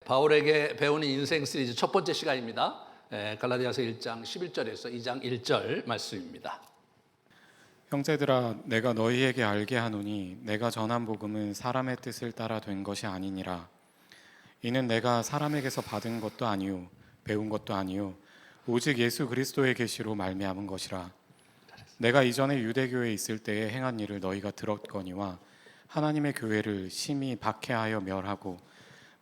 바울에게 배우는 인생 시리즈 첫 번째 시간입니다. 갈라디아서 1장 11절에서 2장 1절 말씀입니다. 형제들아, 내가 너희에게 알게 하노니 내가 전한 복음은 사람의 뜻을 따라 된 것이 아니니라. 이는 내가 사람에게서 받은 것도 아니요 배운 것도 아니요 오직 예수 그리스도의 계시로 말미암은 것이라. 내가 이전에 유대교에 있을 때에 행한 일을 너희가 들었거니와 하나님의 교회를 심히 박해하여 멸하고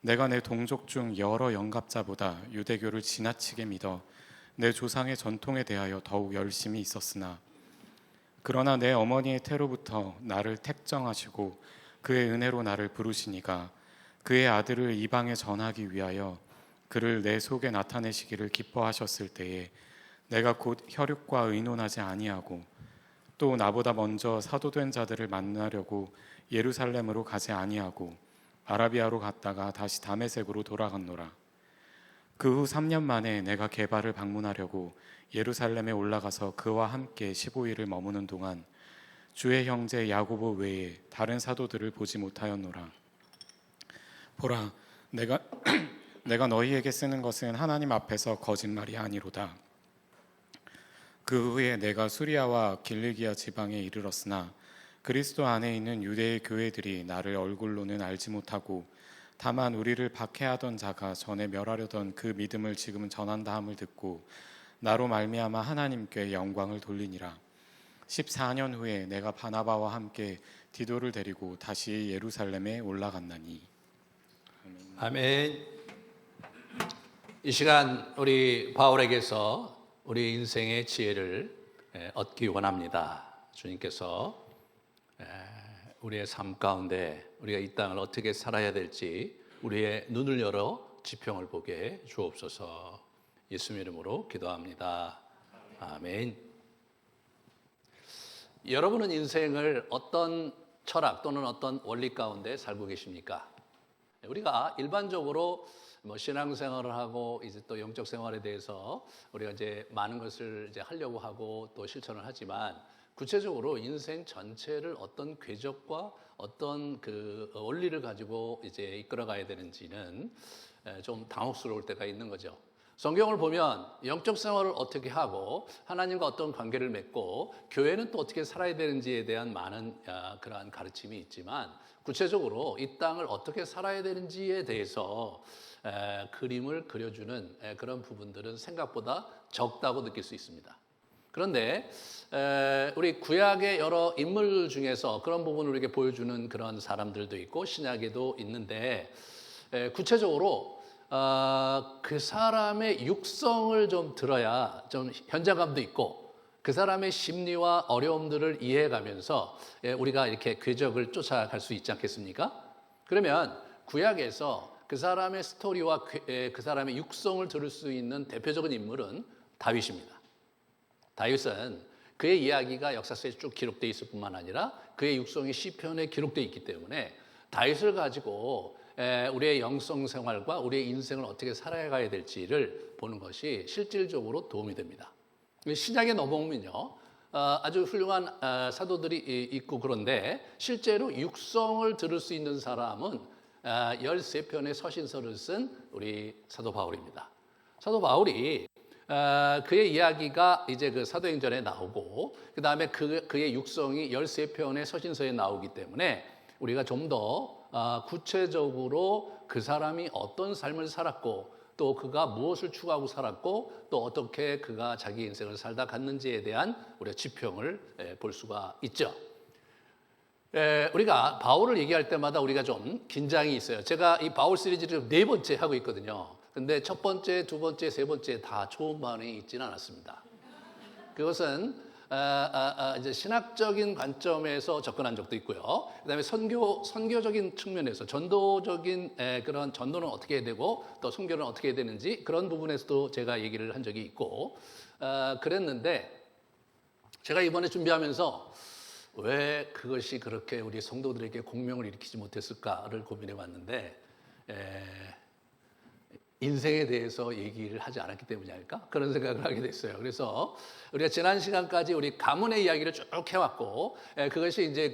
내가 내 동족 중 여러 영갑자보다 유대교를 지나치게 믿어 내 조상의 전통에 대하여 더욱 열심히 있었으나 그러나 내 어머니의 태로부터 나를 택정하시고 그의 은혜로 나를 부르시니가 그의 아들을 이방에 전하기 위하여 그를 내 속에 나타내시기를 기뻐하셨을 때에 내가 곧 혈육과 의논하지 아니하고 또 나보다 먼저 사도된 자들을 만나려고 예루살렘으로 가지 아니하고 아라비아로 갔다가 다시 다메섹으로 돌아갔노라. 그 후 3년 만에 내가 게바를 방문하려고 예루살렘에 올라가서 그와 함께 15일을 머무는 동안 주의 형제 야고보 외에 다른 사도들을 보지 못하였노라. 보라, 내가 너희에게 쓰는 것은 하나님 앞에서 거짓말이 아니로다. 그 후에 내가 수리아와 길리기아 지방에 이르렀으나 그리스도 안에 있는 유대의 교회들이 나를 얼굴로는 알지 못하고 다만 우리를 박해하던 자가 전에 멸하려던 그 믿음을 지금은 전한다 함을 듣고 나로 말미암아 하나님께 영광을 돌리니라. 14년 후에 내가 바나바와 함께 디도를 데리고 다시 예루살렘에 올라갔나니. 아멘. 이 시간 우리 바울에게서 우리 인생의 지혜를 얻기 원합니다. 주님께서 우리의 삶 가운데 우리가 이 땅을 어떻게 살아야 될지 우리의 눈을 열어 지평을 보게 주옵소서. 예수님 이름으로 기도합니다. 아멘. 여러분은 인생을 어떤 철학 또는 어떤 원리 가운데 살고 계십니까? 우리가 일반적으로 신앙생활을 하고 이제 또 영적 생활에 대해서 우리가 이제 많은 것을 이제 하려고 하고 또 실천을 하지만 구체적으로 인생 전체를 어떤 궤적과 어떤 그 원리를 가지고 이제 이끌어가야 되는지는 좀 당혹스러울 때가 있는 거죠. 성경을 보면 영적 생활을 어떻게 하고 하나님과 어떤 관계를 맺고 교회는 또 어떻게 살아야 되는지에 대한 많은 그러한 가르침이 있지만 구체적으로 이 땅을 어떻게 살아야 되는지에 대해서 그림을 그려주는 그런 부분들은 생각보다 적다고 느낄 수 있습니다. 그런데 우리 구약의 여러 인물 중에서 그런 부분을 우리에게 보여주는 그런 사람들도 있고 신약에도 있는데 구체적으로 그 사람의 육성을 좀 들어야 좀 현장감도 있고 그 사람의 심리와 어려움들을 이해해가면서 우리가 이렇게 궤적을 쫓아갈 수 있지 않겠습니까? 그러면 구약에서 그 사람의 스토리와 그 사람의 육성을 들을 수 있는 대표적인 인물은 다윗입니다. 다윗은 그의 이야기가 역사서에 쭉 기록되어 있을 뿐만 아니라 그의 육성이 시편에 기록되어 있기 때문에 다윗을 가지고 우리의 영성 생활과 우리의 인생을 어떻게 살아가야 될지를 보는 것이 실질적으로 도움이 됩니다. 신약에 넘어오면요, 아주 훌륭한 사도들이 있고 그런데 실제로 육성을 들을 수 있는 사람은 13편의 서신서를 쓴 우리 사도 바울입니다. 사도 바울이 그의 이야기가 이제 그 사도행전에 나오고 그 다음에 그의 육성이 13편의 서신서에 나오기 때문에 우리가 좀 더 구체적으로 그 사람이 어떤 삶을 살았고 또 그가 무엇을 추구하고 살았고 또 어떻게 그가 자기 인생을 살다 갔는지에 대한 우리가 지평을 볼 수가 있죠. 우리가 바울을 얘기할 때마다 우리가 좀 긴장이 있어요. 제가 이 바울 시리즈를 4번째 하고 있거든요. 근데 첫 번째, 두 번째, 세 번째 다 좋은 반응이 있지는 않았습니다. 그것은 이제 신학적인 관점에서 접근한 적도 있고요. 그다음에 선교적인 측면에서 전도적인 그런 전도는 어떻게 해야 되고 또 선교는 어떻게 해야 되는지 그런 부분에서도 제가 얘기를 한 적이 있고 그랬는데 제가 이번에 준비하면서 왜 그것이 그렇게 우리 성도들에게 공명을 일으키지 못했을까를 고민해 봤는데 인생에 대해서 얘기를 하지 않았기 때문이 아닐까? 그런 생각을 하게 됐어요. 그래서 우리가 지난 시간까지 우리 가문의 이야기를 쭉 해왔고, 그것이 이제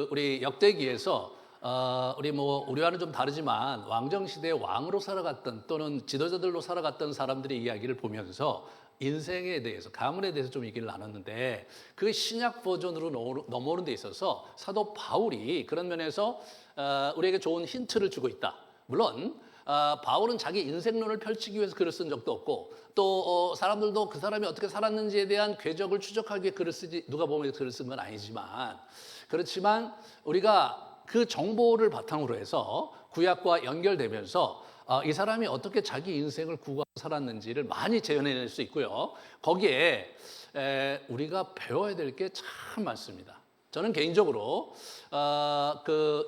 우리 역대기에서 우리와는 좀 다르지만 왕정 시대의 왕으로 살아갔던 또는 지도자들로 살아갔던 사람들의 이야기를 보면서 인생에 대해서, 가문에 대해서 좀 얘기를 나눴는데 그 신약 버전으로 넘어오는 데 있어서 사도 바울이 그런 면에서 우리에게 좋은 힌트를 주고 있다. 물론 바울은 자기 인생론을 펼치기 위해서 글을 쓴 적도 없고 또 사람들도 그 사람이 어떻게 살았는지에 대한 궤적을 추적하기 위해 글을 쓰지, 누가 보면 글을 쓴 건 아니지만, 그렇지만 우리가 그 정보를 바탕으로 해서 구약과 연결되면서 이 사람이 어떻게 자기 인생을 구가하고 살았는지를 많이 재현해낼 수 있고요. 거기에 우리가 배워야 될 게 참 많습니다. 저는 개인적으로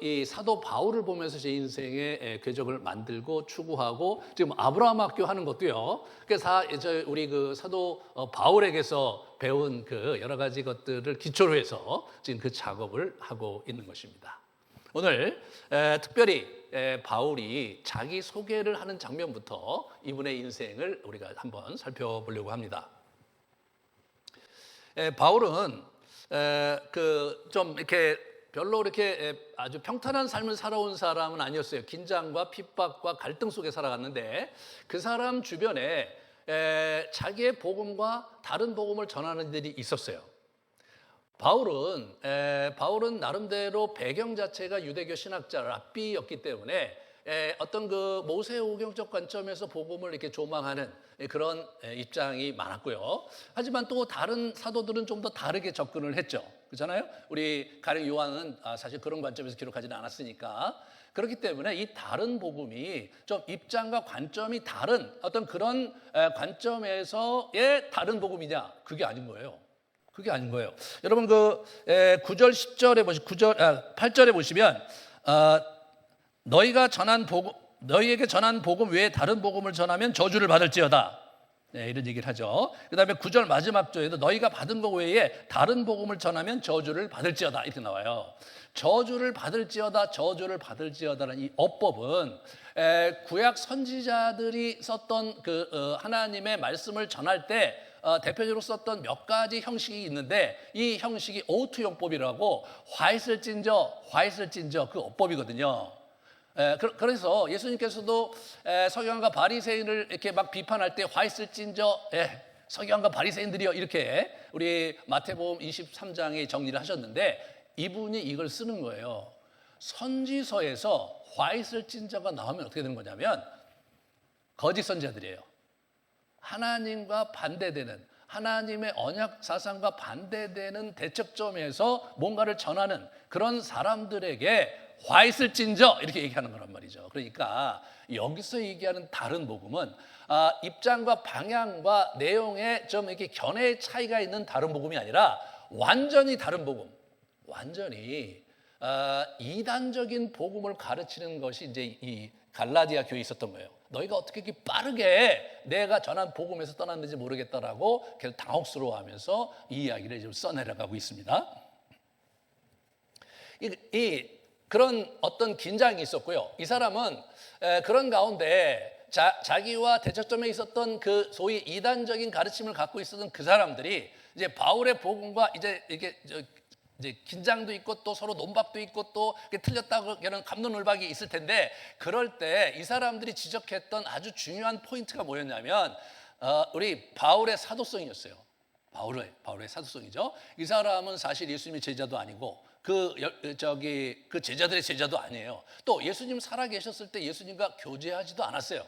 이 사도 바울을 보면서 제 인생의 궤적을 만들고 추구하고 지금 아브라함 학교 하는 것도요. 그래서 우리 그 사도 바울에게서 배운 그 여러 가지 것들을 기초로 해서 지금 그 작업을 하고 있는 것입니다. 오늘 특별히 바울이 자기 소개를 하는 장면부터 이분의 인생을 우리가 한번 살펴보려고 합니다. 바울은 좀 이렇게 별로 이렇게 아주 평탄한 삶을 살아온 사람은 아니었어요. 긴장과 핍박과 갈등 속에 살아갔는데 그 사람 주변에 자기의 복음과 다른 복음을 전하는 일이 있었어요. 바울은 나름대로 배경 자체가 유대교 신학자 랍비였기 때문에 어떤 그 모세오경적 관점에서 복음을 이렇게 조망하는 그런 입장이 많았고요. 하지만 또 다른 사도들은 좀 더 다르게 접근을 했죠. 그렇잖아요? 우리 가령 요한은 사실 그런 관점에서 기록하지는 않았으니까. 그렇기 때문에 이 다른 복음이 좀 입장과 관점이 다른 어떤 그런 관점에서의 다른 복음이냐? 그게 아닌 거예요. 그게 아닌 거예요. 여러분 9절 10절에 8절에 보시면 너희에게 전한 복음 외에 다른 복음을 전하면 저주를 받을지어다. 이런 얘기를 하죠. 그다음에 9절 마지막 절에도 너희가 받은 것 외에 다른 복음을 전하면 저주를 받을지어다 이렇게 나와요. 저주를 받을지어다라는 이 어법은 구약 선지자들이 썼던 하나님의 말씀을 전할 때 대표적으로 썼던 몇 가지 형식이 있는데 이 형식이 오투용법이라고 화있을진저 그 어법이거든요. 그래서 예수님께서도 서기관과 바리새인을 이렇게 막 비판할 때 화있을진저 서기관과 바리새인들이요 이렇게 우리 마태복음 23장에 정리를 하셨는데 이분이 이걸 쓰는 거예요. 선지서에서 화있을진저가 나오면 어떻게 되는 거냐면 거짓 선지자들이에요. 하나님과 반대되는, 하나님의 언약 사상과 반대되는 대척점에서 뭔가를 전하는 그런 사람들에게 화 있을진저 이렇게 얘기하는 거란 말이죠. 그러니까 여기서 얘기하는 다른 복음은 입장과 방향과 내용에 좀 이렇게 견해의 차이가 있는 다른 복음이 아니라 완전히 다른 복음, 완전히 이단적인 복음을 가르치는 것이 이제 이 갈라디아 교회에 있었던 거예요. 너희가 어떻게 이렇게 빠르게 내가 전한 복음에서 떠났는지 모르겠다라고 계속 당혹스러워하면서 이 이야기를 지금 써내려가고 있습니다. 그런 어떤 긴장이 있었고요. 이 사람은 그런 가운데 자기와 대척점에 있었던 그 소위 이단적인 가르침을 갖고 있었던 그 사람들이 이제 바울의 복음과 이제 긴장도 있고 또 서로 논박도 있고 또 틀렸다고 하는 갑론을박이 있을 텐데 그럴 때 이 사람들이 지적했던 아주 중요한 포인트가 뭐였냐면 우리 바울의 사도성이었어요. 바울의 사도성이죠. 이 사람은 사실 예수님의 제자도 아니고 그 제자들의 제자도 아니에요. 또 예수님 살아계셨을 때 예수님과 교제하지도 않았어요.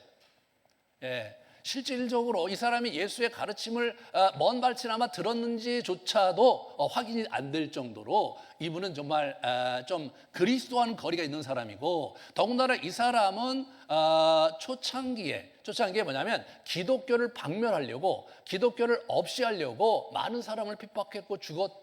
실질적으로 이 사람이 예수의 가르침을 먼 발치나마 들었는지조차도 확인이 안 될 정도로 이분은 정말 좀 그리스도와는 거리가 있는 사람이고 더군다나 이 사람은 초창기에 뭐냐면 기독교를 박멸하려고 기독교를 없이 하려고 많은 사람을 핍박했고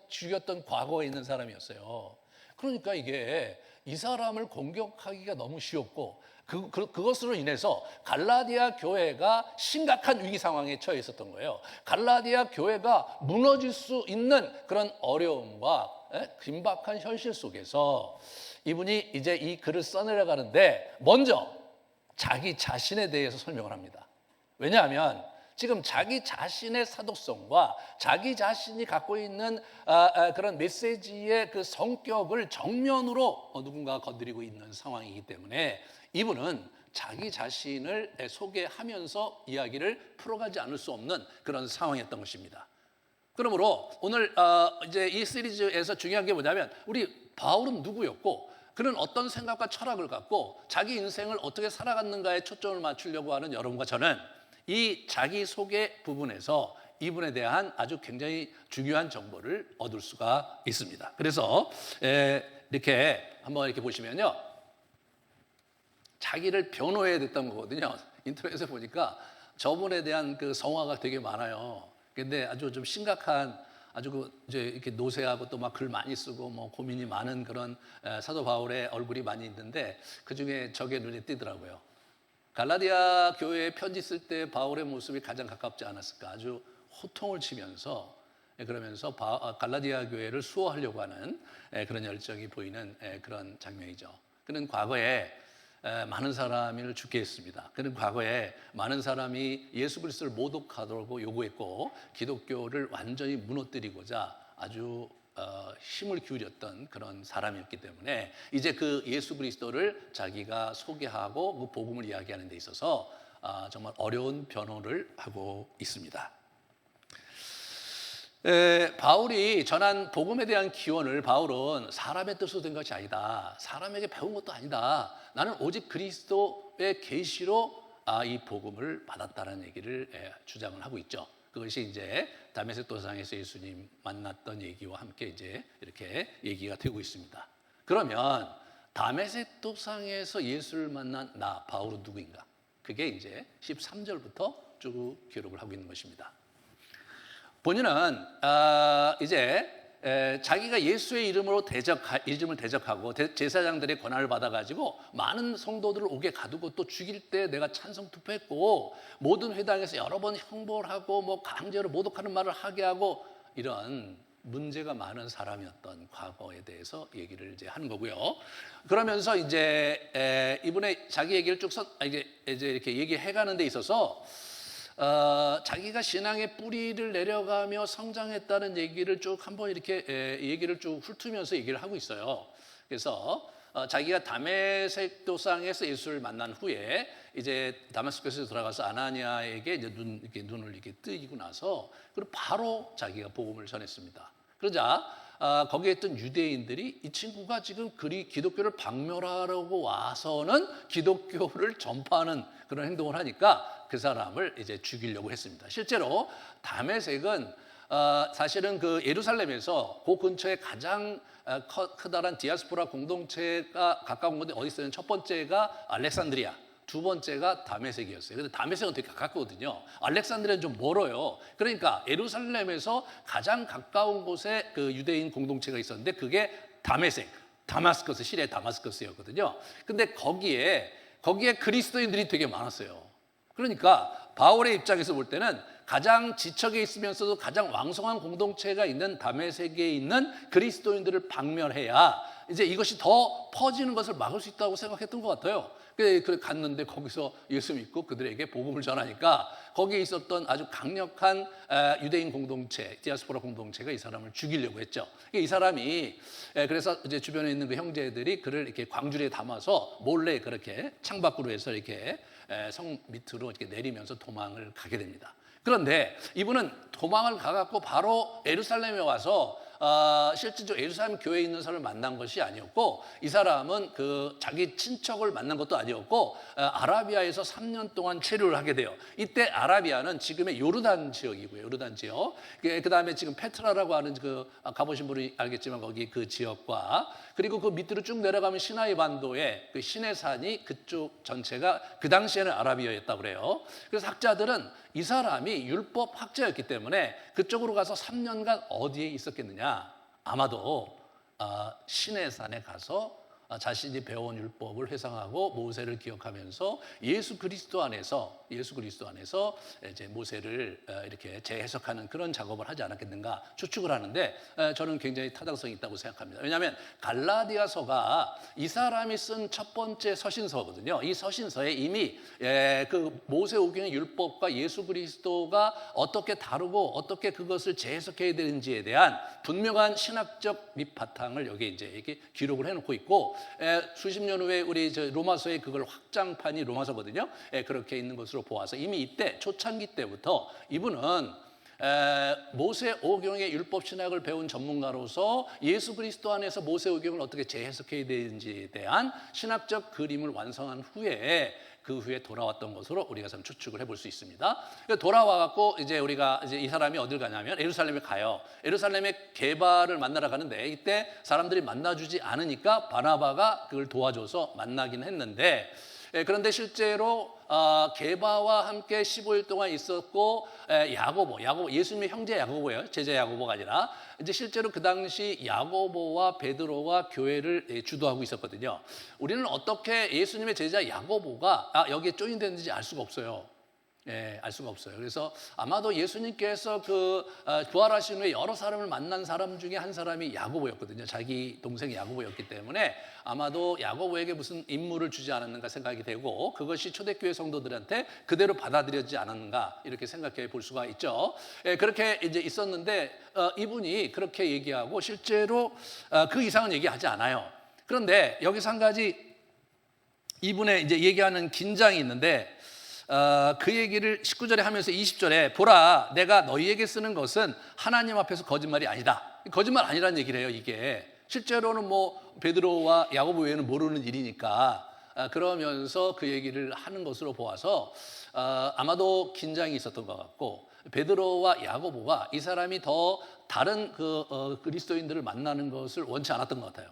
죽였던 과거에 있는 사람이었어요. 그러니까 이게 이 사람을 공격하기가 너무 쉬웠고 그것으로 인해서 갈라디아 교회가 심각한 위기 상황에 처해 있었던 거예요. 갈라디아 교회가 무너질 수 있는 그런 어려움과 긴박한 현실 속에서 이분이 이제 이 글을 써내려가는데 먼저 자기 자신에 대해서 설명을 합니다. 왜냐하면 지금 자기 자신의 사도성과 자기 자신이 갖고 있는 그런 메시지의 그 성격을 정면으로 누군가 건드리고 있는 상황이기 때문에 이분은 자기 자신을 소개하면서 이야기를 풀어가지 않을 수 없는 그런 상황이었던 것입니다. 그러므로 오늘 이제 이 시리즈에서 중요한 게 뭐냐면 우리 바울은 누구였고 그는 어떤 생각과 철학을 갖고 자기 인생을 어떻게 살아갔는가에 초점을 맞추려고 하는 여러분과 저는 이 자기소개 부분에서 이분에 대한 아주 굉장히 중요한 정보를 얻을 수가 있습니다. 그래서 이렇게 한번 이렇게 보시면요, 자기를 변호해야 됐던 거거든요. 인터넷에 보니까 저분에 대한 그 성화가 되게 많아요. 근데 아주 좀 심각한 아주 이제 이렇게 노쇠하고 또 막 글 많이 쓰고 뭐 고민이 많은 그런 사도 바울의 얼굴이 많이 있는데 그 중에 저게 눈에 띄더라고요. 갈라디아 교회에 편지 쓸 때 바울의 모습이 가장 가깝지 않았을까. 아주 호통을 치면서 그러면서 갈라디아 교회를 수호하려고 하는 그런 열정이 보이는 그런 장면이죠. 그는 과거에 많은 사람을 죽게 했습니다. 그는 과거에 많은 사람이 예수 그리스도를 모독하도록 요구했고 기독교를 완전히 무너뜨리고자 아주 힘을 기울였던 그런 사람이었기 때문에 이제 그 예수 그리스도를 자기가 소개하고 그 복음을 이야기하는 데 있어서 정말 어려운 변호를 하고 있습니다. 바울이 전한 복음에 대한 기원을 바울은 사람의 뜻으로 된 것이 아니다. 사람에게 배운 것도 아니다. 나는 오직 그리스도의 계시로 이 복음을 받았다는 얘기를 주장을 하고 있죠. 그것이 이제 다메섹 도상에서 예수님 만났던 얘기와 함께 이제 이렇게 얘기가 되고 있습니다. 그러면 다메섹 도상에서 예수를 만난 나 바울은 누구인가? 그게 이제 13절부터 쭉 기록을 하고 있는 것입니다. 본인은 이제 자기가 예수의 이름을 대적하고 제사장들의 권한을 받아가지고 많은 성도들을 옥에 가두고 또 죽일 때 내가 찬성 투표했고 모든 회당에서 여러 번 형벌을 하고 뭐 강제로 모독하는 말을 하게 하고 이런 문제가 많은 사람이었던 과거에 대해서 얘기를 이제 하는 거고요. 그러면서 이제 이분의 자기 얘기를 쭉 이제 이렇게 얘기해가는 데 있어서 자기가 신앙의 뿌리를 내려가며 성장했다는 얘기를 쭉 한번 이렇게 얘기를 쭉 훑으면서 얘기를 하고 있어요. 그래서 자기가 다메섹 도상에서 예수를 만난 후에 이제 다메섹에서 들어가서 아나니아에게 이제 눈을 이렇게 뜨이고 나서 그리고 바로 자기가 복음을 전했습니다. 그러자 거기에 있던 유대인들이 이 친구가 지금 기독교를 박멸하려고 와서는 기독교를 전파하는 그런 행동을 하니까 그 사람을 이제 죽이려고 했습니다. 실제로 다메섹은 사실은 그 예루살렘에서 그 근처에 가장 크다란 디아스포라 공동체가 가까운 건데 어디 있어요? 첫 번째가 알렉산드리아, 두 번째가 다메섹이었어요. 근데 다메섹은 되게 가깝거든요. 알렉산드리아는 좀 멀어요. 그러니까 예루살렘에서 가장 가까운 곳에 그 유대인 공동체가 있었는데 그게 다메섹, 다마스커스, 시리아 다마스커스였거든요. 근데 거기에 그리스도인들이 되게 많았어요. 그러니까 바울의 입장에서 볼 때는 가장 지척에 있으면서도 가장 왕성한 공동체가 있는 다메섹에 있는 그리스도인들을 박멸해야 이제 이것이 더 퍼지는 것을 막을 수 있다고 생각했던 것 같아요. 그래서 갔는데 거기서 예수 믿고 그들에게 복음을 전하니까 거기에 있었던 아주 강력한 유대인 공동체, 디아스포라 공동체가 이 사람을 죽이려고 했죠. 이 사람이 그래서 이제 주변에 있는 그 형제들이 그를 이렇게 광주리에 담아서 몰래 그렇게 창밖으로 해서 이렇게 성 밑으로 이렇게 내리면서 도망을 가게 됩니다. 그런데 이분은 도망을 가갖고 바로 예루살렘에 와서 실질적으로 예루살렘 교회에 있는 사람을 만난 것이 아니었고 이 사람은 그 자기 친척을 만난 것도 아니었고 아라비아에서 3년 동안 체류를 하게 돼요. 이때 아라비아는 지금의 요르단 지역이고요. 요르단 지역. 그 다음에 지금 페트라라고 하는 그 가보신 분이 알겠지만 거기 그 지역과 그리고 그 밑으로 쭉 내려가면 시나이 반도의 그 시내산이 그쪽 전체가 그 당시에는 아라비아였다고 그래요. 그래서 학자들은 이 사람이 율법 학자였기 때문에 그쪽으로 가서 3년간 어디에 있었겠느냐? 아마도 시내산에 가서 자신이 배워온 율법을 회상하고 모세를 기억하면서 예수 그리스도 안에서 이제 모세를 이렇게 재해석하는 그런 작업을 하지 않았겠는가 추측을 하는데, 저는 굉장히 타당성이 있다고 생각합니다. 왜냐하면 갈라디아서가 이 사람이 쓴 첫 번째 서신서거든요. 이 서신서에 이미 그 모세오경의 율법과 예수 그리스도가 어떻게 다루고 어떻게 그것을 재해석해야 되는지에 대한 분명한 신학적 밑바탕을 여기에 이제 이렇게 기록을 해놓고 있고, 수십 년 후에 우리 로마서에 그걸 확장판이 로마서거든요. 그렇게 있는 것으로 보아서 이미 이때 초창기 때부터 이분은 모세오경의 율법 신학을 배운 전문가로서 예수 그리스도 안에서 모세오경을 어떻게 재해석해야 되는지에 대한 신학적 그림을 완성한 후에 그 후에 돌아왔던 것으로 우리가 좀 추측을 해볼 수 있습니다. 돌아와갖고 이제 우리가 이제 이 사람이 어딜 가냐면 예루살렘에 가요. 예루살렘에 게바를 만나러 가는데 이때 사람들이 만나주지 않으니까 바나바가 그걸 도와줘서 만나긴 했는데, 그런데 실제로 게바와 함께 15일 동안 있었고, 야고보 예수님의 형제 야고보예요. 제자 야고보가 아니라 이제 실제로 그 당시 야고보와 베드로가 교회를 주도하고 있었거든요. 우리는 어떻게 예수님의 제자 야고보가 여기에 조인됐는지 알 수가 없어요. 알 수가 없어요. 그래서 아마도 예수님께서 부활하신 후에 여러 사람을 만난 사람 중에 한 사람이 야고보였거든요. 자기 동생이 야고보였기 때문에 아마도 야고보에게 무슨 임무를 주지 않았는가 생각이 되고, 그것이 초대교회 성도들한테 그대로 받아들여지지 않았는가 이렇게 생각해 볼 수가 있죠. 그렇게 이제 있었는데 이분이 그렇게 얘기하고 실제로 그 이상은 얘기하지 않아요. 그런데 여기서 한 가지 이분의 이제 얘기하는 긴장이 있는데, 그 얘기를 19절에 하면서 20절에 보라 내가 너희에게 쓰는 것은 하나님 앞에서 거짓말이 아니다. 거짓말 아니라는 얘기를 해요. 이게 실제로는 뭐 베드로와 야고보 외에는 모르는 일이니까, 그러면서 그 얘기를 하는 것으로 보아서 아마도 긴장이 있었던 것 같고, 베드로와 야고보가 이 사람이 더 다른 그리스도인들을 만나는 것을 원치 않았던 것 같아요.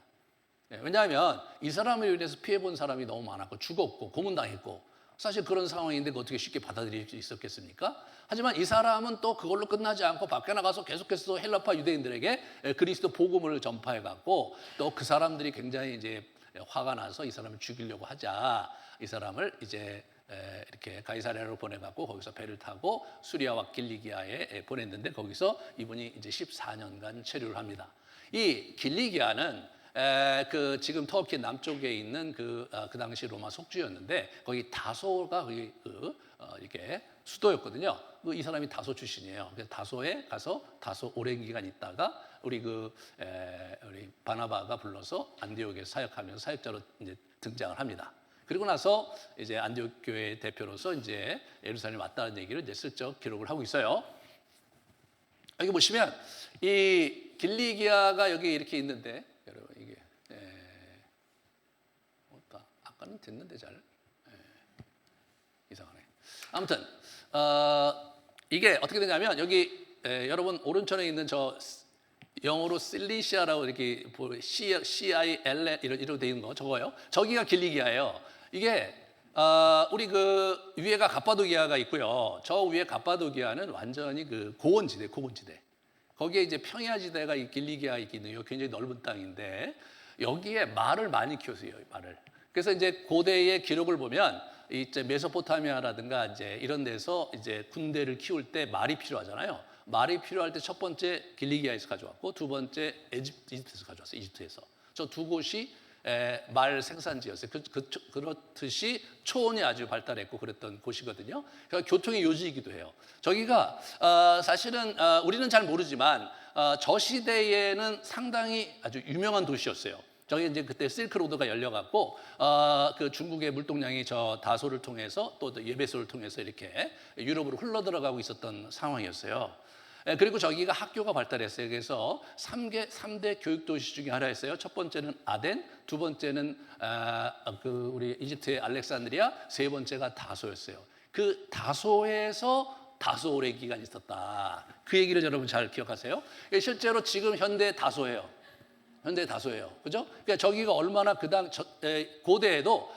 왜냐하면 이 사람을 위해서 피해본 사람이 너무 많았고 죽었고 고문당했고, 사실 그런 상황인데 어떻게 쉽게 받아들일 수 있었겠습니까? 하지만 이 사람은 또 그걸로 끝나지 않고 밖에 나가서 계속해서 헬라파 유대인들에게 그리스도 복음을 전파해갖고, 또 그 사람들이 굉장히 이제 화가 나서 이 사람을 죽이려고 하자 이 사람을 이제 이렇게 가이사랴로 보내갖고 거기서 배를 타고 수리아와 길리기아에 보냈는데, 거기서 이분이 이제 14년간 체류를 합니다. 이 길리기아는 지금 터키 남쪽에 있는 그 당시 로마 속주였는데, 거기 다소가 이렇게 수도였거든요. 이 사람이 다소 출신이에요. 그래서 다소에 가서 다소 오랜 기간 있다가 우리 바나바가 불러서 안디옥에 사역하면서 사역자로 이제 등장을 합니다. 그리고 나서 이제 안디옥 교회 대표로서 이제 예루살렘에 왔다는 얘기를 이제 슬쩍 기록을 하고 있어요. 여기 보시면 이 길리기아가 여기 이렇게 있는데, 여러분 이게 아까는 됐는데 잘 이상하네. 아무튼 이게 어떻게 되냐면 여기 여러분 오른쪽에 있는 저 영어로 실리시아라고 이렇게 CIL 이렇게 돼 있는 거 저거요. 저기가 길리기아예요. 이게 우리 그 위에가 갑바도기아가 있고요. 저 위에 갑바도기아는 완전히 그 고원지대. 거기에 이제 평야지대가 이 길리기아에 있는 굉장히 넓은 땅인데, 여기에 말을 많이 키웠어요. 말을. 그래서 이제 고대의 기록을 보면 이제 메소포타미아라든가 이제 이런 데서 이제 군대를 키울 때 말이 필요하잖아요. 말이 필요할 때 첫 번째 길리기아에서 가져왔고, 두 번째 이집트에서 가져왔어요. 이집트에서. 저 두 곳이 말 생산지였어요. 그렇듯이 초원이 아주 발달했고 그랬던 곳이거든요. 그러니까 교통의 요지이기도 해요. 저기가 사실은 우리는 잘 모르지만 저 시대에는 상당히 아주 유명한 도시였어요. 저기 이제 그때 실크로드가 열려갖고 그 중국의 물동량이 저 다소를 통해서 또 예베소를 통해서 이렇게 유럽으로 흘러들어가고 있었던 상황이었어요. 그리고 저기가 학교가 발달했어요. 그래서 3대 교육 도시 중에 하나였어요. 첫 번째는 아덴, 두 번째는 우리 이집트의 알렉산드리아, 세 번째가 다소였어요. 그 다소에서 다소 오랜 기간이 있었다. 그 얘기를 여러분 잘 기억하세요? 실제로 지금 현대 다소예요. 그죠? 그러니까 저기가 얼마나 고대에도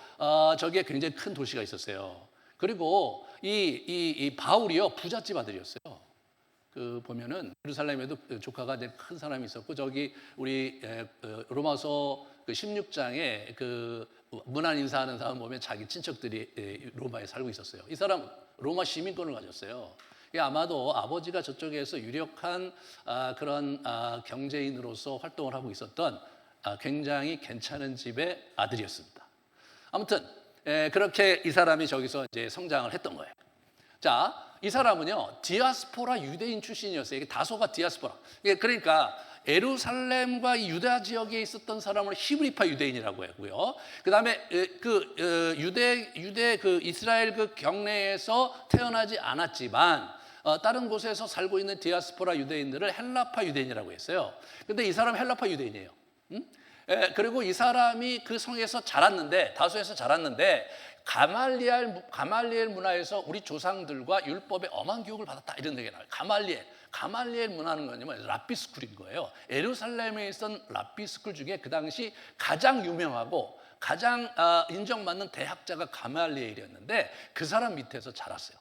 저기에 굉장히 큰 도시가 있었어요. 그리고 이 바울이요, 부잣집 아들이었어요. 보면은 예루살렘에도 조카가 이제 큰 사람이 있었고, 저기 우리 로마서 그 16장에 그 문안 인사하는 사람 보면 자기 친척들이 로마에 살고 있었어요. 이 사람 로마 시민권을 가졌어요. 아마도 아버지가 저쪽에서 유력한 그런 경제인으로서 활동을 하고 있었던 굉장히 괜찮은 집의 아들이었습니다. 아무튼 그렇게 이 사람이 저기서 이제 성장을 했던 거예요. 자, 이 사람은요 디아스포라 유대인 출신이었어요. 이게 다소가 디아스포라. 그러니까 예루살렘과 이 유다 지역에 있었던 사람을 히브리파 유대인이라고 하고요. 그다음에 유대 그 이스라엘 그 경내에서 태어나지 않았지만 다른 곳에서 살고 있는 디아스포라 유대인들을 헬라파 유대인이라고 했어요. 근데 이 사람 헬라파 유대인이에요. 그리고 이 사람이 그 성에서 자랐는데, 다소에서 자랐는데 가말리엘 문화에서 우리 조상들과 율법의 엄한 교육을 받았다 이런 얘기가 나와요. 가말리엘 문화는 뭐냐면 랍비스쿨인 거예요. 예루살렘에 있던 랍비스쿨 중에 그 당시 가장 유명하고 가장 인정받는 대학자가 가말리엘이었는데 그 사람 밑에서 자랐어요.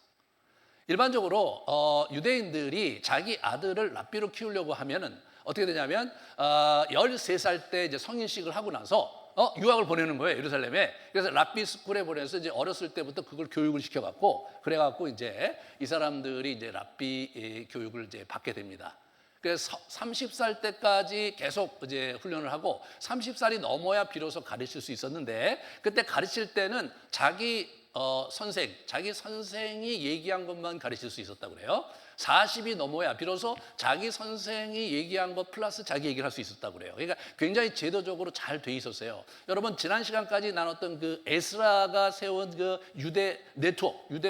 일반적으로 유대인들이 자기 아들을 랍비로 키우려고 하면은 어떻게 되냐면 13살 때 이제 성인식을 하고 나서 유학을 보내는 거예요, 예루살렘에. 그래서 랍비 스쿨에 보내서 이제 어렸을 때부터 그걸 교육을 시켜갖고 그래갖고 이제 이 사람들이 이제 랍비 교육을 이제 받게 됩니다. 그래서 30살 때까지 계속 이제 훈련을 하고 30살이 넘어야 비로소 가르칠 수 있었는데 그때 가르칠 때는 자기 선생이 얘기한 것만 가르칠 수 있었다고 그래요. 40이 넘어야 비로소 자기 선생이 얘기한 것 플러스 자기 얘기를 할 수 있었다고 그래요. 그러니까 굉장히 제도적으로 잘 돼 있었어요. 여러분 지난 시간까지 나눴던 그 에스라가 세운 그 유대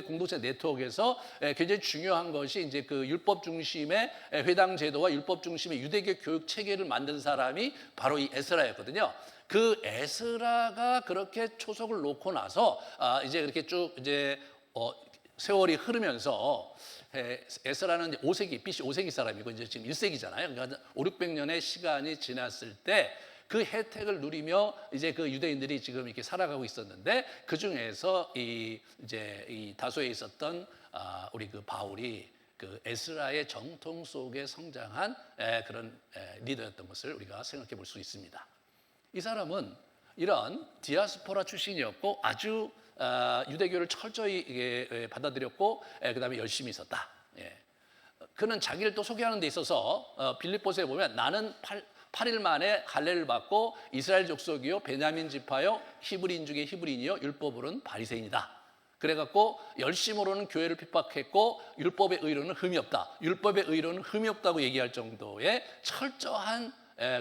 공동체 네트워크에서 굉장히 중요한 것이 이제 그 율법 중심의 회당 제도와 율법 중심의 유대교 교육 체계를 만든 사람이 바로 이 에스라였거든요. 그 에스라가 그렇게 초석을 놓고 나서 이제 그렇게 쭉 이제 세월이 흐르면서 에스라는 이제 5세기 BC 5세기 사람이고 이제 지금 1세기잖아요. 그러니까 500~600년의 시간이 지났을 때 그 혜택을 누리며 이제 그 유대인들이 지금 이렇게 살아가고 있었는데 그 중에서 이 다소에 있었던 우리 그 바울이 그 에스라의 정통 속에 성장한 그런 리더였던 것을 우리가 생각해 볼 수 있습니다. 이 사람은 이런 디아스포라 출신이었고 아주 유대교를 철저히 받아들였고 그다음에 열심히 있었다. 그는 자기를 또 소개하는 데 있어서 빌립보서에 보면 나는 8일 만에 할례를 받고 이스라엘 족속이요 베냐민 지파요 히브리인 중에 히브리인이요 율법으로는 바리새인이다. 그래갖고 열심으로는 교회를 핍박했고 율법의 의로는 흠이 없다. 율법의 의로는 흠이 없다고 얘기할 정도의 철저한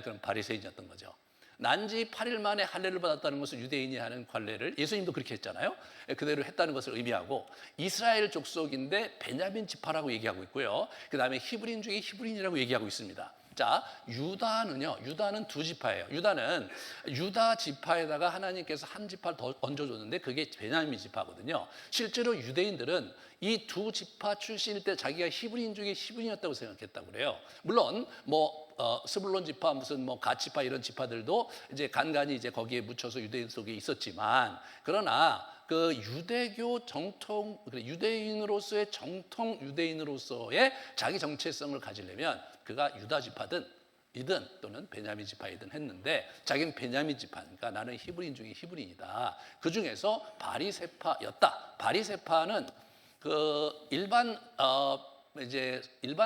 그런 바리새인이었던 거죠. 난지 8일 만에 할례를 받았다는 것은 유대인이 하는 할례를 예수님도 그렇게 했잖아요. 그대로 했다는 것을 의미하고 이스라엘 족속인데 베냐민 지파라고 얘기하고 있고요. 그 다음에 히브리인 중에 히브리인이라고 얘기하고 있습니다. 자, 유다는 두 지파예요. 유다는 유다 지파에다가 하나님께서 한 지파를 더 얹어줬는데 그게 베냐민 지파거든요. 실제로 유대인들은 이 두 지파 출신일 때 자기가 히브리인 중에 히브리인이었다고 생각했다고 그래요. 물론 스불론 지파 무슨 갓 지파 이런 지파들도 이제 간간히 이제 거기에 묻혀서 유대인 속에 있었지만 그러나 그 유대교 정통 유대인으로서의 정통 유대인으로서의 자기 정체성을 가지려면 그가 유다 지파든 이든 또는 베냐민 지파이든 했는데 자기는 베냐민 지파니까 나는 히브리인 중에 히브리인이다. 그 중에서 바리새파였다. 바리새파는 그 일반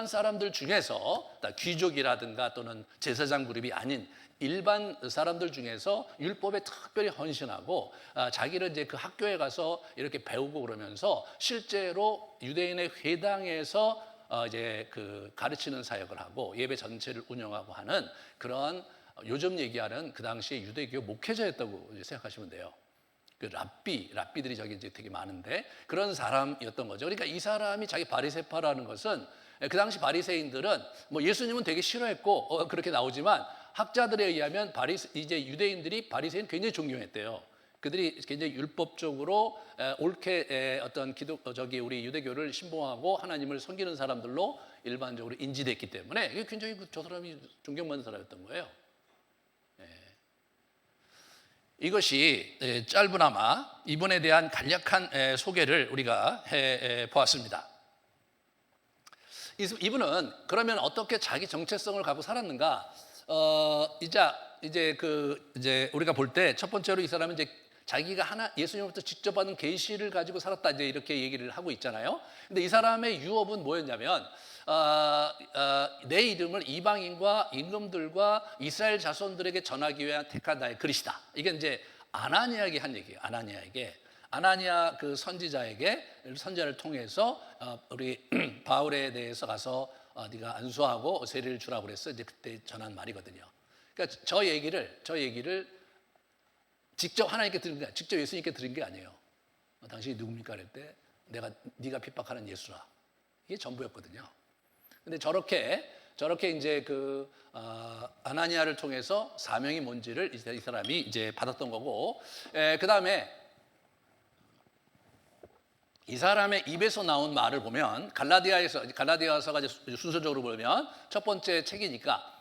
사람들 중에서 귀족이라든가 또는 제사장 그룹이 아닌 일반 사람들 중에서 율법에 특별히 헌신하고 자기를 이제 그 학교에 가서 이렇게 배우고 그러면서 실제로 유대인의 회당에서 이제 그 가르치는 사역을 하고 예배 전체를 운영하고 하는 그런 요즘 얘기하는 그 당시에 유대교 목회자였다고 생각하시면 돼요. 그 랍비들이 저기 이제 되게 많은데 그런 사람이었던 거죠. 그러니까 이 사람이 자기 바리새파라는 것은 그 당시 바리새인들은 예수님은 되게 싫어했고 그렇게 나오지만 학자들에 의하면 이제 유대인들이 바리새인 굉장히 존경했대요. 그들이 굉장히 율법적으로 옳게 어떤 우리 유대교를 신봉하고 하나님을 섬기는 사람들로 일반적으로 인지됐기 때문에 이게 굉장히 저 사람이 존경받는 사람이었던 거예요. 이것이 짧으나마 이분에 대한 간략한 소개를 우리가 해 보았습니다. 이분은 그러면 어떻게 자기 정체성을 갖고 살았는가? 이제 이제 우리가 볼 때 첫 번째로 이 사람은 이제 자기가 예수님으로부터 직접 받은 계시를 가지고 살았다 이제 이렇게 얘기를 하고 있잖아요. 근데 이 사람의 유업은 뭐였냐면 내 이름을 이방인과 임금들과 이스라엘 자손들에게 전하기 위한 택한 나의 그릇이다. 이게 이제 아나니아에게 한 얘기예요. 아나니아 그 선지자를 통해서 우리 바울에 대해서 가서 네가 안수하고 세례를 주라고 그랬어. 이제 그때 전한 말이거든요. 그러니까 저 얘기를 직접 하나님께 들은 게 아니에요. 직접 예수님께 들은 게 아니에요. 당신이 누굽니까? 그럴 때 네가 핍박하는 예수라. 이게 전부였거든요. 근데 저렇게 이제 아나니아를 통해서 사명이 뭔지를 이 사람이 이제 받았던 거고, 그 다음에 이 사람의 입에서 나온 말을 보면 갈라디아서가 이제 순서적으로 보면 첫 번째 책이니까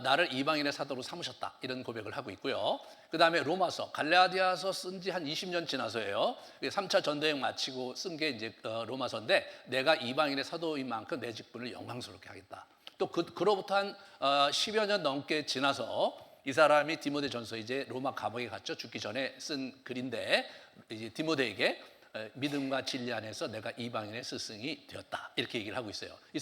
나를 이방인의 사도로 삼으셨다 이런 고백을 하고 있고요. 그 다음에 로마서, 갈라디아서 쓴 지 한 20년 지나서예요. 3차 전도행 마치고 쓴 게 이제 로마서인데 내가 이방인의 사도인 만큼 내 직분을 영광스럽게 하겠다. 또 그로부터 한 10여 년 넘게 지나서 이 사람이 디모데전서 이제 로마 감옥에 갇혀 죽기 전에 쓴 글인데 이제 디모데에게 믿음과 진리 안에서 내가 이방인의 스승이 되었다 이렇게 얘기를 하고 있어요. 이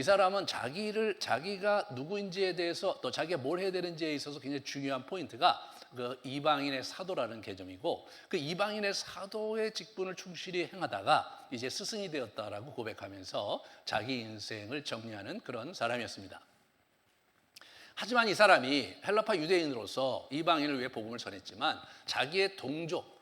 사람은 자기가 누구인지에 대해서 또 자기가 뭘 해야 되는지에 있어서 굉장히 중요한 포인트가 그 이방인의 사도라는 개념이고 그 이방인의 사도의 직분을 충실히 행하다가 이제 스승이 되었다라고 고백하면서 자기 인생을 정리하는 그런 사람이었습니다. 하지만 이 사람이 헬라파 유대인으로서 이방인을 위해 복음을 전했지만 자기의 동족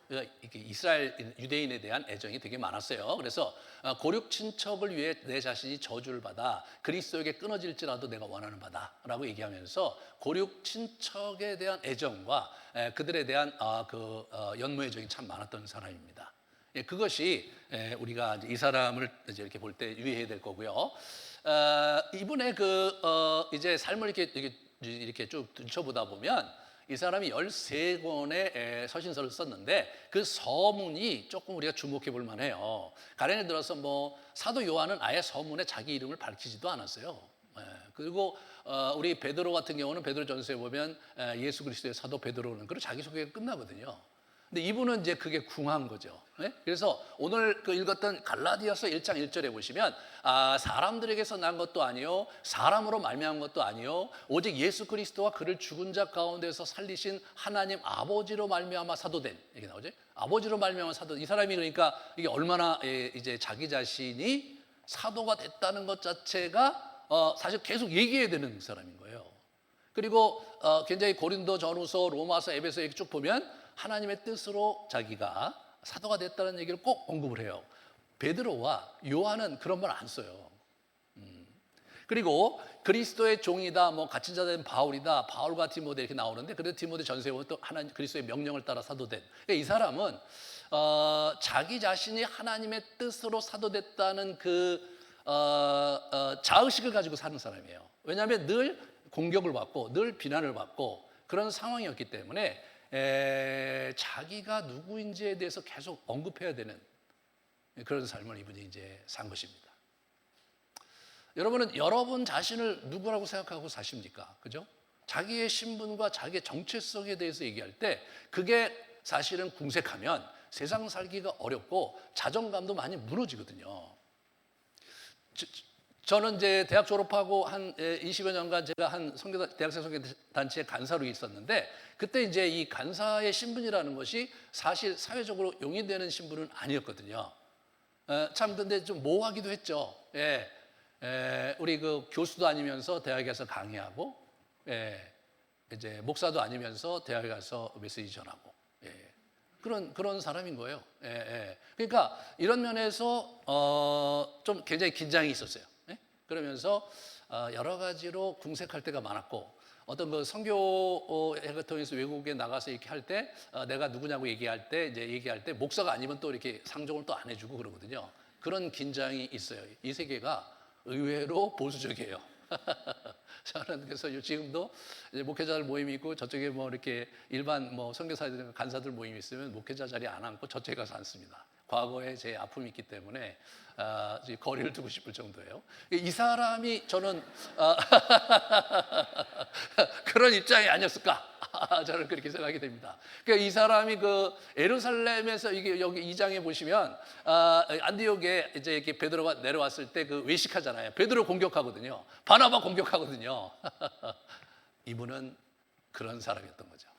이스라엘 유대인에 대한 애정이 되게 많았어요. 그래서 고륙 친척을 위해 내 자신이 저주를 받아 그리스도에게 끊어질지라도 내가 원하는 바다라고 얘기하면서 고륙 친척에 대한 애정과 그들에 대한 연모 애정이 참 많았던 사람입니다. 그것이 우리가 이 사람을 이렇게 볼 때 유의해야 될 거고요. 이분의 이제 삶을 이렇게 쭉 들춰보다 보면 이 사람이 13권의 서신서를 썼는데 그 서문이 조금 우리가 주목해 볼 만해요. 가령에 들어서 뭐 사도 요한은 아예 서문에 자기 이름을 밝히지도 않았어요. 그리고 우리 베드로 같은 경우는 베드로전서에 보면 예수 그리스도의 사도 베드로는 그리고 자기소개가 끝나거든요. 근데 이분은 이제 그게 궁한 거죠. 그래서 오늘 읽었던 갈라디아서 1장 1절에 보시면 사람들에게서 난 것도 아니요 사람으로 말미암은 것도 아니요 오직 예수 그리스도와 그를 죽은 자 가운데서 살리신 하나님 아버지로 말미암아 사도된 이게 나오죠. 아버지로 말미암아 사도. 이 사람이 그러니까 이게 얼마나 이제 자기 자신이 사도가 됐다는 것 자체가 사실 계속 얘기해야 되는 사람인 거예요. 그리고 굉장히 고린도 전후서, 로마서, 에베소 이렇게 쭉 보면 하나님의 뜻으로 자기가 사도가 됐다는 얘기를 꼭 언급을 해요. 베드로와 요한은 그런 말 안 써요. 그리고 그리스도의 종이다, 뭐 갇힌 자 된 바울이다, 바울과 디모데 이렇게 나오는데 그래도 디모데 전서에 보면 또 하나님 그리스도의 명령을 따라 사도된. 그러니까 이 사람은 자기 자신이 하나님의 뜻으로 사도됐다는 자의식을 가지고 사는 사람이에요. 왜냐하면 늘 공격을 받고 늘 비난을 받고 그런 상황이었기 때문에 자기가 누구인지에 대해서 계속 언급해야 되는 그런 삶을 이분이 이제 산 것입니다. 여러분은 여러분 자신을 누구라고 생각하고 사십니까? 그죠? 자기의 신분과 자기의 정체성에 대해서 얘기할 때 그게 사실은 궁색하면 세상 살기가 어렵고 자존감도 많이 무너지거든요. 저는 이제 대학 졸업하고 한 20여 년간 제가 한 대학생 선교단체에 간사로 있었는데 그때 이제 이 간사의 신분이라는 것이 사실 사회적으로 용인되는 신분은 아니었거든요. 참 근데 좀 모호하기도 했죠. 우리 교수도 아니면서 대학에 가서 강의하고, 이제 목사도 아니면서 대학에 가서 메시지 전하고, 그런 사람인 거예요. 그러니까 이런 면에서 좀 굉장히 긴장이 있었어요. 그러면서 여러 가지로 궁색할 때가 많았고 어떤 선교회를 통해서 외국에 나가서 이렇게 할 때 내가 누구냐고 얘기할 때 목사가 아니면 또 이렇게 상종을 또 안 해주고 그러거든요. 그런 긴장이 있어요. 이 세계가 의외로 보수적이에요. 저는 그래서 지금도 이제 목회자들 모임이 있고 저쪽에 뭐 이렇게 일반 뭐 선교사들 간사들 모임이 있으면 목회자 자리 안 앉고 저쪽에 가서 앉습니다. 과거에 제 아픔이 있기 때문에 이제 거리를 두고 싶을 정도예요. 이 사람이 저는 그런 입장이 아니었을까? 저는 그렇게 생각이 됩니다. 그러니까 이 사람이 그 예루살렘에서 이게 여기 2장에 보시면 안디옥에 이제 이렇게 베드로가 내려왔을 때 그 외식하잖아요. 베드로 공격하거든요. 바나바 공격하거든요. 이분은 그런 사람이었던 거죠.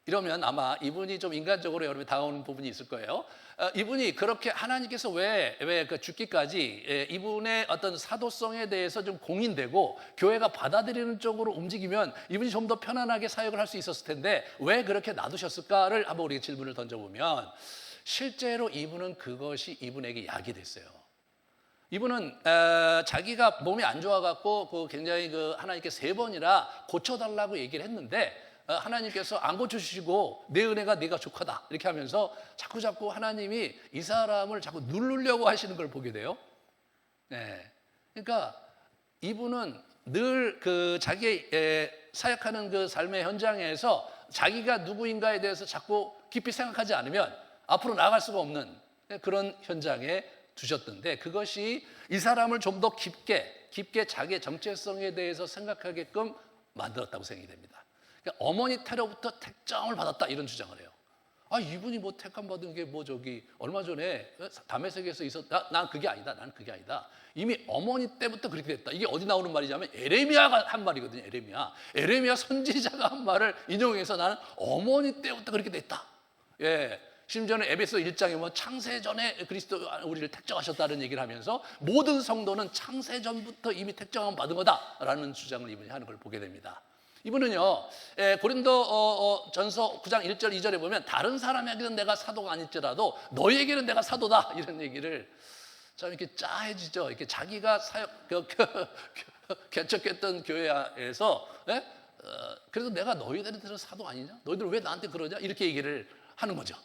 이러면 아마 이분이 좀 인간적으로 여러분이 다가오는 부분이 있을 거예요. 이분이 그렇게 하나님께서 왜 그 죽기까지 이분의 어떤 사도성에 대해서 좀 공인되고 교회가 받아들이는 쪽으로 움직이면 이분이 좀 더 편안하게 사역을 할 수 있었을 텐데 왜 그렇게 놔두셨을까를 한번 우리가 질문을 던져보면 실제로 이분은 그것이 이분에게 약이 됐어요. 이분은 자기가 몸이 안 좋아갖고 그 굉장히 그 하나님께 3번이나 고쳐달라고 얘기를 했는데 하나님께서 안 고쳐주시고 내 은혜가 네가 족하다 이렇게 하면서 자꾸 하나님이 이 사람을 자꾸 누르려고 하시는 걸 보게 돼요. 네. 그러니까 이분은 늘 그 자기 사역하는 그 삶의 현장에서 자기가 누구인가에 대해서 자꾸 깊이 생각하지 않으면 앞으로 나아갈 수가 없는 그런 현장에 두셨던데 그것이 이 사람을 좀 더 깊게 자기의 정체성에 대해서 생각하게끔 만들었다고 생각이 됩니다. 그러니까 어머니 태로부터 택정을 받았다 이런 주장을 해요. 이분이 뭐 택감 받은 게 뭐 저기 얼마 전에 다메섹에서 난 그게 아니다. 난 그게 아니다. 이미 어머니 때부터 그렇게 됐다. 이게 어디 나오는 말이냐면 에레미야가 한 말이거든요. 에레미야 선지자가 한 말을 인용해서 나는 어머니 때부터 그렇게 됐다. 예. 심지어는 에베소 1장에 뭐 창세전에 그리스도 우리를 택정하셨다는 얘기를 하면서 모든 성도는 창세전부터 이미 택정을 받은 거다라는 주장을 이분이 하는 걸 보게 됩니다. 이분은요 고린도 전서 9장 1절 2절에 보면 다른 사람에게는 내가 사도가 아닐지라도 너희에게는 내가 사도다 이런 얘기를 참 이렇게 짜해지죠. 이렇게 자기가 개척했던 교회에서 그래서 내가 너희들한테는 사도 아니냐? 너희들 왜 나한테 그러냐? 이렇게 얘기를 하는 거죠.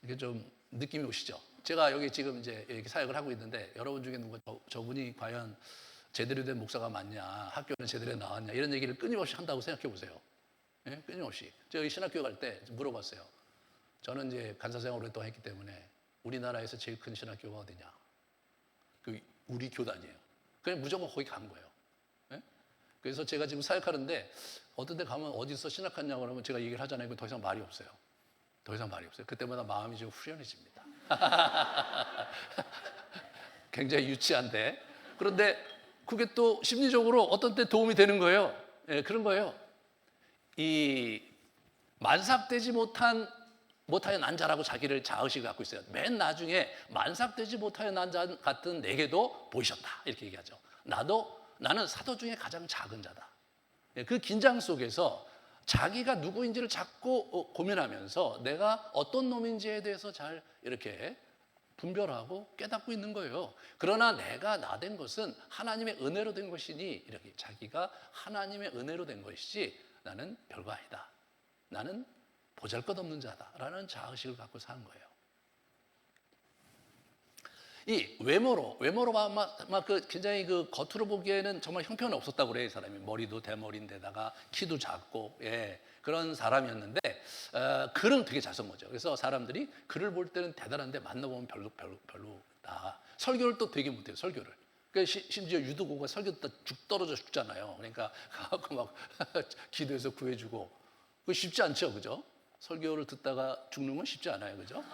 이게 좀 느낌이 오시죠? 제가 여기 지금 이제 이렇게 사역을 하고 있는데 여러분 중에 누가 저분이 과연 제대로 된 목사가 맞냐, 학교는 제대로 나왔냐 이런 얘기를 끊임없이 한다고 생각해 보세요. 예? 끊임없이. 저희 신학교 갈 때 물어봤어요. 저는 이제 간사 생활을 오랫동안 했기 때문에 우리나라에서 제일 큰 신학교가 어디냐? 그 우리 교단이에요. 그냥 무조건 거기 간 거예요. 예? 그래서 제가 지금 사역하는데 어떤 데 가면 어디서 신학하냐고 그러면 제가 얘기를 하잖아요. 더 이상 말이 없어요. 더 이상 말이 없어요. 그때마다 마음이 좀 후련해집니다. 굉장히 유치한데 그런데 그게 또 심리적으로 어떤 때 도움이 되는 거예요. 예, 그런 거예요. 이 만삭되지 못하여 난 자라고 자기를 자의식을 갖고 있어요. 맨 나중에 만삭되지 못하여 난 자 같은 내게도 보이셨다 이렇게 얘기하죠. 나는 사도 중에 가장 작은 자다. 예, 그 긴장 속에서 자기가 누구인지를 자꾸 고민하면서 내가 어떤 놈인지에 대해서 잘 이렇게 분별하고 깨닫고 있는 거예요. 그러나 내가 나 된 것은 하나님의 은혜로 된 것이니 이렇게 자기가 하나님의 은혜로 된 것이지 나는 별거 아니다. 나는 보잘것없는 자다라는 자의식을 갖고 사는 거예요. 이 외모로 막 굉장히 그 겉으로 보기에는 정말 형편은 없었다고 그래요. 이 사람이 머리도 대머리인데다가 키도 작고 그런 사람이었는데 글은 되게 잘 쓴 거죠. 그래서 사람들이 글을 볼 때는 대단한데 만나보면 별로다. 설교를 또 되게 못해요. 설교를. 그러니까 심지어 유도고가 설교 듣다 죽 떨어져 죽잖아요. 그러니까 가고 막 기도해서 구해주고 그거 쉽지 않죠, 그죠? 설교를 듣다가 죽는 건 쉽지 않아요, 그죠?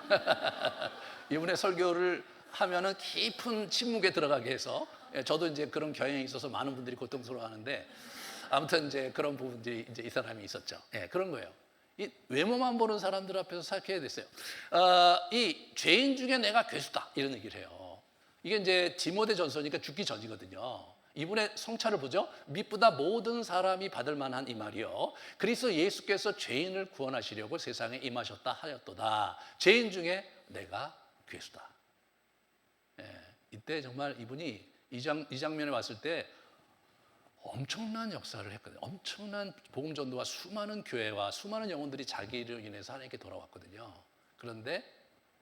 이번에 설교를 하면은 깊은 침묵에 들어가게 해서 저도 이제 그런 경향이 있어서 많은 분들이 고통스러워하는데 아무튼 이제 그런 부분들이 이제 이 사람이 있었죠. 그런 거예요. 이 외모만 보는 사람들 앞에서 생각해야 됐어요. 이 죄인 중에 내가 괴수다 이런 얘기를 해요. 이게 이제 디모데전서니까 죽기 전이거든요. 이분의 성찰을 보죠. 미쁘다 모든 사람이 받을 만한 이 말이요. 그리스도 예수께서 죄인을 구원하시려고 세상에 임하셨다 하였도다. 죄인 중에 내가 괴수다. 이때 정말 이분이 이 장면에 왔을 때 엄청난 역사를 했거든요. 엄청난 복음 전도와 수많은 교회와 수많은 영혼들이 자기를 인해서 하나님께 돌아왔거든요. 그런데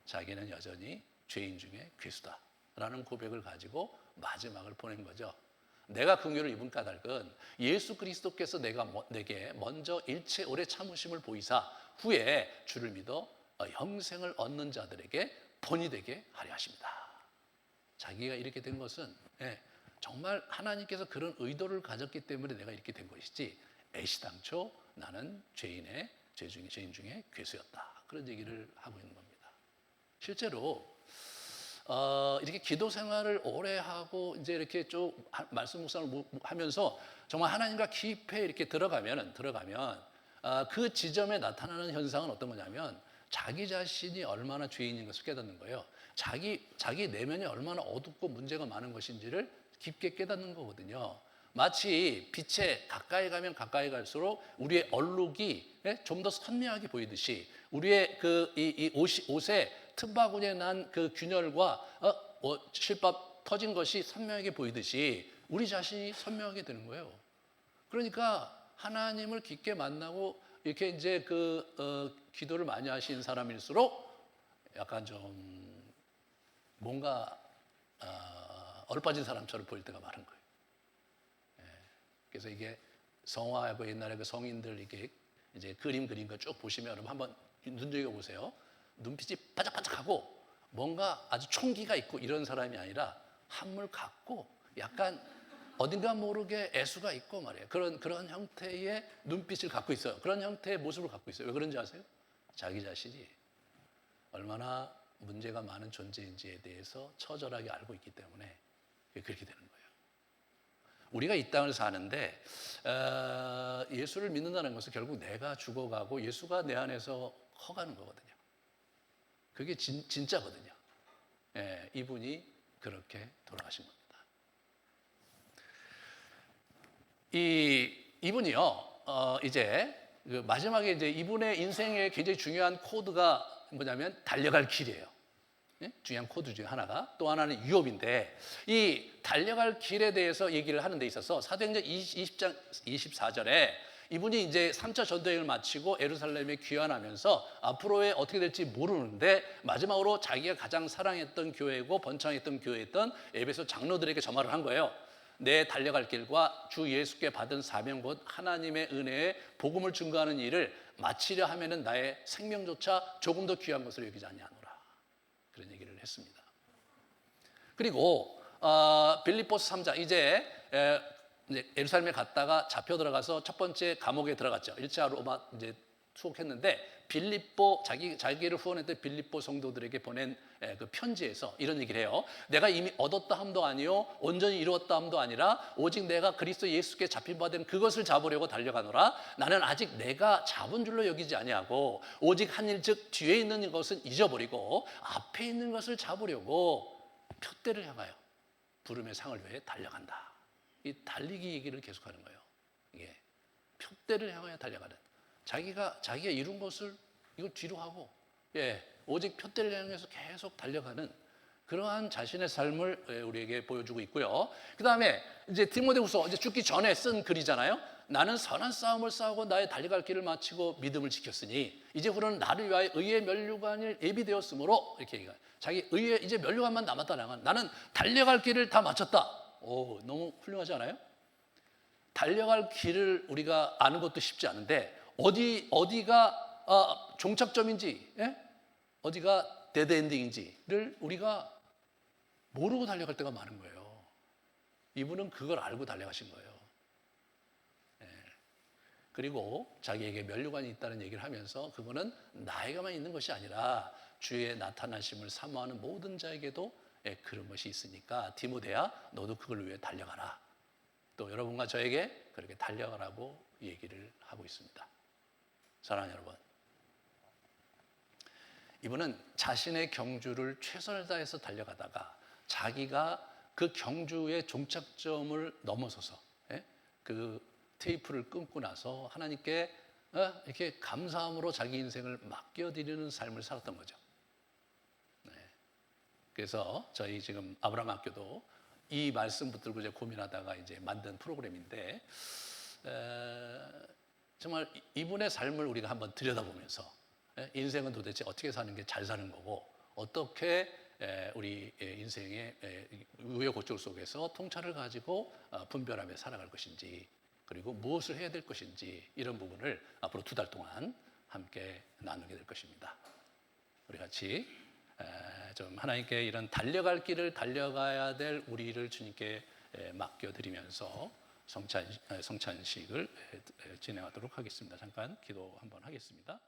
자기는 여전히 죄인 중에 괴수다라는 고백을 가지고 마지막을 보낸 거죠. 내가 긍휼을 입은 까닭은 예수 그리스도께서 내게 먼저 일체 오래 참으심을 보이사 후에 주를 믿어 영생을 얻는 자들에게 본이 되게 하려 하십니다. 자기가 이렇게 된 것은 정말 하나님께서 그런 의도를 가졌기 때문에 내가 이렇게 된 것이지 애시당초 나는 죄인 중에 괴수였다. 그런 얘기를 하고 있는 겁니다. 실제로 이렇게 기도 생활을 오래 하고 이제 이렇게 쭉 말씀 묵상을 하면서 정말 하나님과 깊이 이렇게 들어가면 그 지점에 나타나는 현상은 어떤 거냐면 자기 자신이 얼마나 죄인인 것을 깨닫는 거예요. 자기 내면이 얼마나 어둡고 문제가 많은 것인지를 깊게 깨닫는 거거든요. 마치 빛에 가까이 가면 가까이 갈수록 우리의 얼룩이 좀 더 선명하게 보이듯이 우리의 이 옷에 틈바구니에 난 그 균열과 실밥 터진 것이 선명하게 보이듯이 우리 자신이 선명하게 되는 거예요. 그러니까 하나님을 깊게 만나고 이렇게 이제 기도를 많이 하신 사람일수록 약간 좀 뭔가 얼빠진 사람처럼 보일 때가 많은 거예요. 그래서 이게 성화하고 옛날에 그 성인들 이렇게 이제 그림 그린 거 쭉 보시면 여러분 한번 눈여겨 보세요. 눈빛이 바짝바짝하고 뭔가 아주 총기가 있고 이런 사람이 아니라 한물 같고 약간 어딘가 모르게 애수가 있고 말이에요. 그런 형태의 눈빛을 갖고 있어요. 그런 형태의 모습을 갖고 있어요. 왜 그런지 아세요? 자기 자신이 얼마나 문제가 많은 존재인지에 대해서 처절하게 알고 있기 때문에 그렇게 되는 거예요. 우리가 이 땅을 사는데 예수를 믿는다는 것은 결국 내가 죽어가고 예수가 내 안에서 커가는 거거든요. 그게 진짜거든요. 이분이 그렇게 돌아가신 겁니다. 이분이요, 이제 마지막에 이제 이분의 인생에 굉장히 중요한 코드가 뭐냐면 달려갈 길이에요. 중요한 코드 중에 하나가, 또 하나는 유업인데, 이 달려갈 길에 대해서 얘기를 하는 데 있어서 사도행전 20장 24절에 이분이 이제 3차 전도여행을 마치고 예루살렘에 귀환하면서 앞으로의 어떻게 될지 모르는데 마지막으로 자기가 가장 사랑했던 교회고 번창했던 교회였던 에베소 장로들에게 저 말을 한 거예요. 내 달려갈 길과 주 예수께 받은 사명 곧 하나님의 은혜에 복음을 증거하는 일을 마치려 하면은 나의 생명조차 조금 더 귀한 것을 여기지 아니하노라. 그런 얘기를 했습니다. 그리고 빌립보서 3장 이제 예루살렘에 갔다가 잡혀 들어가서 첫 번째 감옥에 들어갔죠. 1차 로마 이제 투옥했는데 빌립보 자기를 후원했던 빌립보 성도들에게 보낸 그 편지에서 이런 얘기를 해요. 내가 이미 얻었다 함도 아니요 온전히 이루었다 함도 아니라 오직 내가 그리스도 예수께 잡힌 바 된 그것을 잡으려고 달려가노라. 나는 아직 내가 잡은 줄로 여기지 아니하고 오직 한 일 즉 뒤에 있는 것은 잊어버리고 앞에 있는 것을 잡으려고 표대를 향하여 부름의 상을 위해 달려간다. 이 달리기 얘기를 계속하는 거예요. 이게 표대를 향하여 달려가는, 자기가 이룬 것을 이걸 뒤로 하고 오직 표대를 향해서 계속 달려가는 그러한 자신의 삶을 우리에게 보여주고 있고요. 그 다음에 이제 디모데후서 이제 죽기 전에 쓴 글이잖아요. 나는 선한 싸움을 싸우고 나의 달려갈 길을 마치고 믿음을 지켰으니 이제 후로는 나를 위하여 의의 면류관을 예비되었으므로 이렇게 얘기해요. 자기 의의 이제 면류관만 남았다. 나는 달려갈 길을 다 마쳤다. 오, 너무 훌륭하지 않아요? 달려갈 길을 우리가 아는 것도 쉽지 않은데 어디가 종착점인지, 어디가 데드엔딩인지를 우리가 모르고 달려갈 때가 많은 거예요. 이분은 그걸 알고 달려가신 거예요. 그리고 자기에게 면류관이 있다는 얘기를 하면서 그거는 나에게만 있는 것이 아니라 주의 나타나심을 사모하는 모든 자에게도 그런 것이 있으니까 디모데야 너도 그걸 위해 달려가라. 또 여러분과 저에게 그렇게 달려가라고 얘기를 하고 있습니다. 사랑하는 여러분, 이분은 자신의 경주를 최선을 다해서 달려가다가 자기가 그 경주의 종착점을 넘어서서 그 테이프를 끊고 나서 하나님께 이렇게 감사함으로 자기 인생을 맡겨드리는 삶을 살았던 거죠. 그래서 저희 지금 아브라함 학교도 이 말씀 붙들고 이제 고민하다가 이제 만든 프로그램인데 정말 이분의 삶을 우리가 한번 들여다보면서 인생은 도대체 어떻게 사는 게 잘 사는 거고 어떻게 우리 인생에 우여곡절 속에서 통찰을 가지고 분별하며 살아갈 것인지, 그리고 무엇을 해야 될 것인지, 이런 부분을 앞으로 2달 동안 함께 나누게 될 것입니다. 우리 같이 좀 하나님께 이런 달려갈 길을 달려가야 될 우리를 주님께 맡겨드리면서 성찬식을 진행하도록 하겠습니다. 잠깐 기도 한번 하겠습니다.